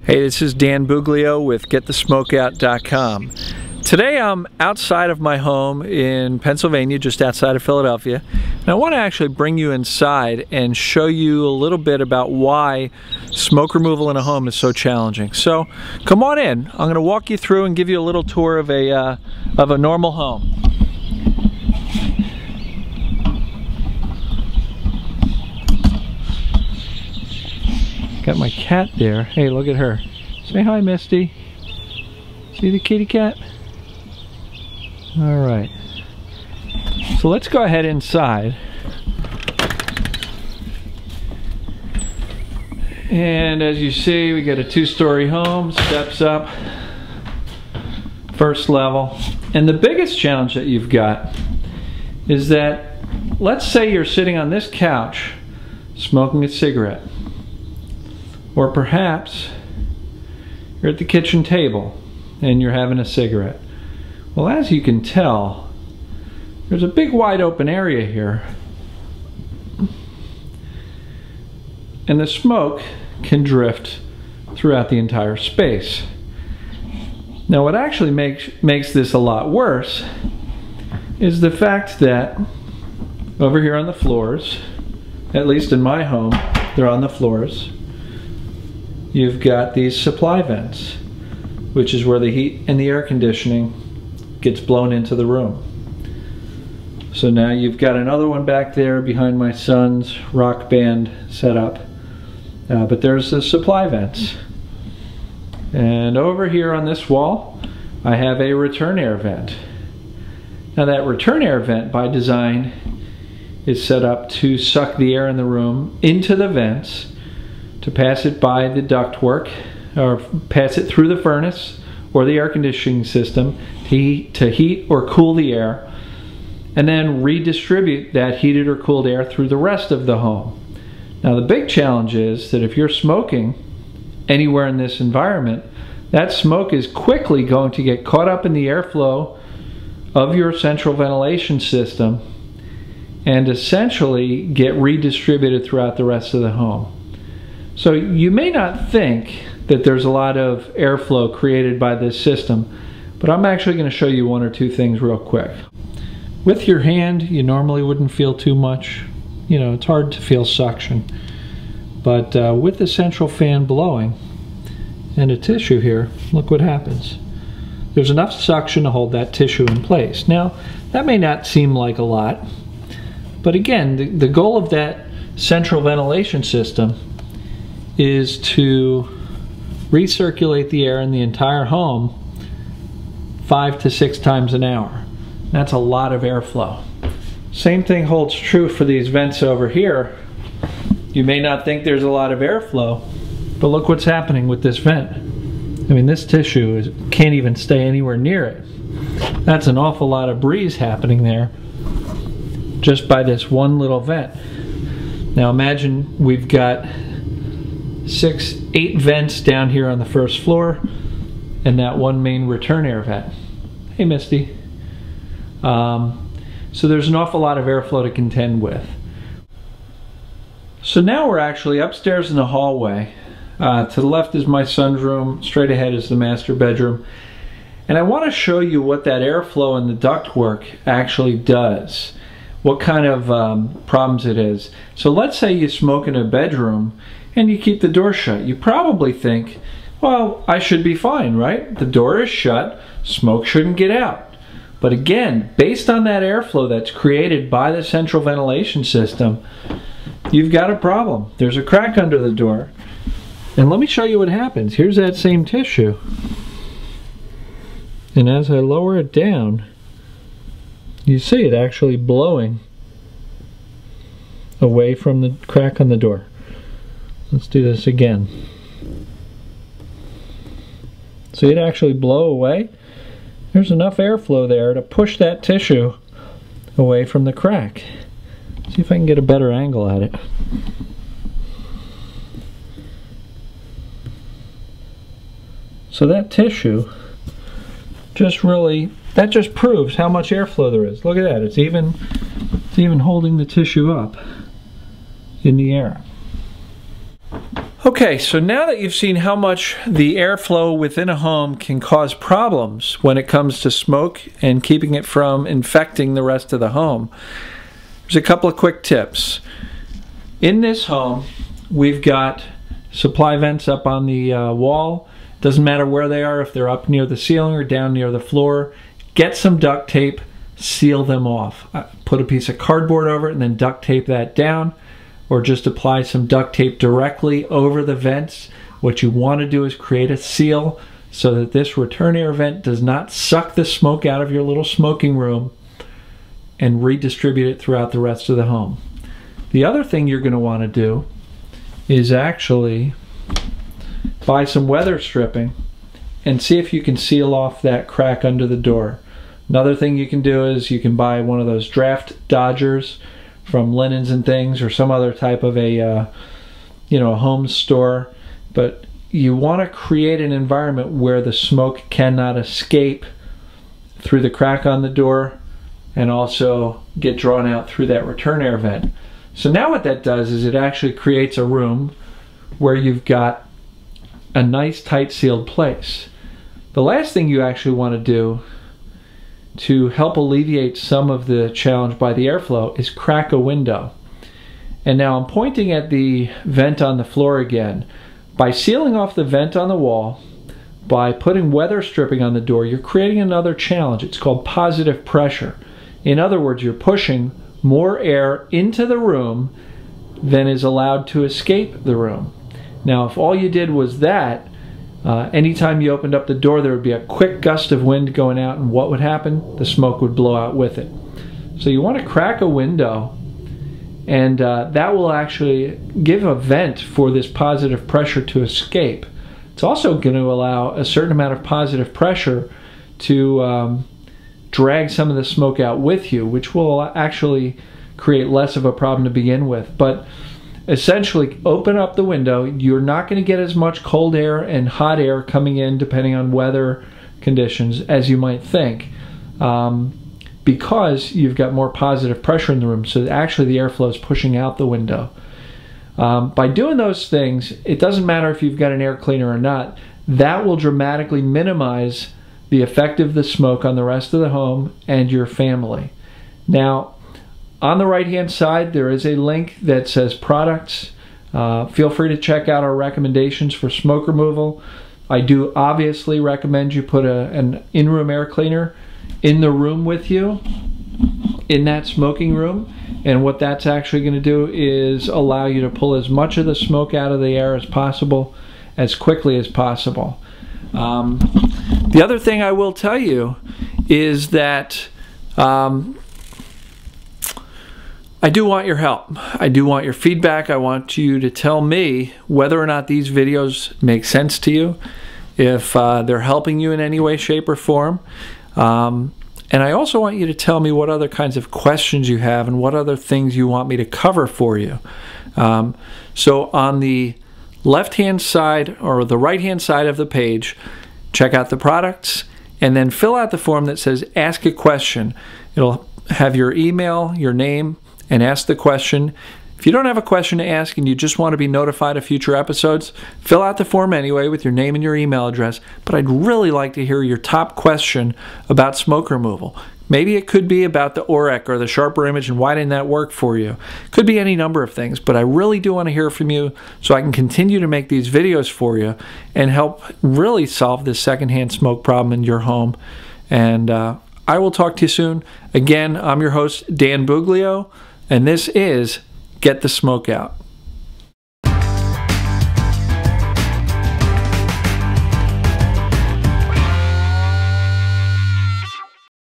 Hey, this is Dan Buglio with GetTheSmokeOut.com. Today I'm outside of my home in Pennsylvania, just outside of Philadelphia, and I want to actually bring you inside and show you a little bit about why smoke removal in a home is so challenging. So come on in. I'm going to walk you through and give you a little tour of a normal home. Got my cat there. Hey, look at her. Say hi, Misty. See the kitty cat? All right. So let's go ahead inside. And as you see, we got a two-story home, steps up, first level. And the biggest challenge that you've got is that, let's say you're sitting on this couch smoking a cigarette. Or perhaps you're at the kitchen table and you're having a cigarette. Well, as you can tell, there's a big wide open area here. And the smoke can drift throughout the entire space. Now, what actually makes this a lot worse is the fact that over here on the floors, at least in my home, they're on the floors. You've got these supply vents, which is where the heat and the air conditioning gets blown into the room. So now you've got another one back there behind my son's rock band setup. But there's the supply vents. And over here on this wall, I have a return air vent. Now that return air vent by design is set up to suck the air in the room into the vents, to pass it by the ductwork, or pass it through the furnace or the air conditioning system to heat or cool the air, and then redistribute that heated or cooled air through the rest of the home. Now the big challenge is that if you're smoking anywhere in this environment, that smoke is quickly going to get caught up in the airflow of your central ventilation system and essentially get redistributed throughout the rest of the home. So you may not think that there's a lot of airflow created by this system, but I'm actually going to show you one or two things real quick. With your hand, you normally wouldn't feel too much. You know, it's hard to feel suction. But with the central fan blowing and a tissue here, look what happens. There's enough suction to hold that tissue in place. Now, that may not seem like a lot, but again, the goal of that central ventilation system is to recirculate the air in the entire home 5 to 6 times an hour. That's a lot of airflow. Same thing holds true for these vents over here. You may not think there's a lot of airflow, but look what's happening with this vent. I mean, this tissue can't even stay anywhere near it. That's an awful lot of breeze happening there just by this one little vent. Now imagine we've got 6, 8 vents down here on the first floor and that one main return air vent. Hey, Misty. So there's an awful lot of airflow to contend with. So now we're actually upstairs in the hallway. To the left is my son's room, straight ahead is the master bedroom. And I want to show you what that airflow and the ductwork actually does. What kind of problems it is. So let's say you smoke in a bedroom and you keep the door shut. You probably think, well, I should be fine, right? The door is shut, smoke shouldn't get out. But again, based on that airflow that's created by the central ventilation system, you've got a problem. There's a crack under the door. And let me show you what happens. Here's that same tissue. And as I lower it down, you see it actually blowing away from the crack on the door. Let's do this again. See it actually blow away? There's enough airflow there to push that tissue away from the crack. See if I can get a better angle at it. So that tissue just proves how much airflow there is. Look at that, it's even holding the tissue up in the air. Okay, so now that you've seen how much the airflow within a home can cause problems when it comes to smoke and keeping it from infecting the rest of the home, there's a couple of quick tips. In this home, we've got supply vents up on the wall. Doesn't matter where they are, if they're up near the ceiling or down near the floor. Get some duct tape, seal them off. Put a piece of cardboard over it and then duct tape that down, or just apply some duct tape directly over the vents. What you want to do is create a seal so that this return air vent does not suck the smoke out of your little smoking room and redistribute it throughout the rest of the home. The other thing you're going to want to do is actually buy some weather stripping and see if you can seal off that crack under the door. Another thing you can do is you can buy one of those draft dodgers from Linens and Things, or some other type of a home store, but you want to create an environment where the smoke cannot escape through the crack on the door and also get drawn out through that return air vent. So now what that does is it actually creates a room where you've got a nice tight sealed place. The last thing you actually want to do to help alleviate some of the challenge by the airflow is crack a window. And now I'm pointing at the vent on the floor again. By sealing off the vent on the wall, by putting weather stripping on the door, you're creating another challenge. It's called positive pressure. In other words, you're pushing more air into the room than is allowed to escape the room. Now, if all you did was that, anytime you opened up the door, there would be a quick gust of wind going out, and what would happen? The smoke would blow out with it. So you want to crack a window, and that will actually give a vent for this positive pressure to escape. It's also going to allow a certain amount of positive pressure to drag some of the smoke out with you, which will actually create less of a problem to begin with. But essentially, open up the window. You're not going to get as much cold air and hot air coming in, depending on weather conditions, as you might think, because you've got more positive pressure in the room. So actually the airflow is pushing out the window. By doing those things, it doesn't matter if you've got an air cleaner or not. That will dramatically minimize the effect of the smoke on the rest of the home and your family. Now, on the right-hand side, there is a link that says products. Feel free to check out our recommendations for smoke removal. I do obviously recommend you put an in-room air cleaner in the room with you, in that smoking room. And what that's actually going to do is allow you to pull as much of the smoke out of the air as possible, as quickly as possible. The other thing I will tell you is that I do want your help. I do want your feedback. I want you to tell me whether or not these videos make sense to you, if they're helping you in any way, shape, or form. And I also want you to tell me what other kinds of questions you have and what other things you want me to cover for you. So on the left-hand side or the right-hand side of the page, check out the products and then fill out the form that says Ask a Question. It'll have your email, your name, and ask the question. If you don't have a question to ask and you just want to be notified of future episodes, fill out the form anyway with your name and your email address. But I'd really like to hear your top question about smoke removal. Maybe it could be about the Oreck or the Sharper Image and why didn't that work for you. Could be any number of things, but I really do want to hear from you so I can continue to make these videos for you and help really solve this secondhand smoke problem in your home. And I will talk to you soon. Again, I'm your host, Dan Buglio, and this is Get the Smoke Out.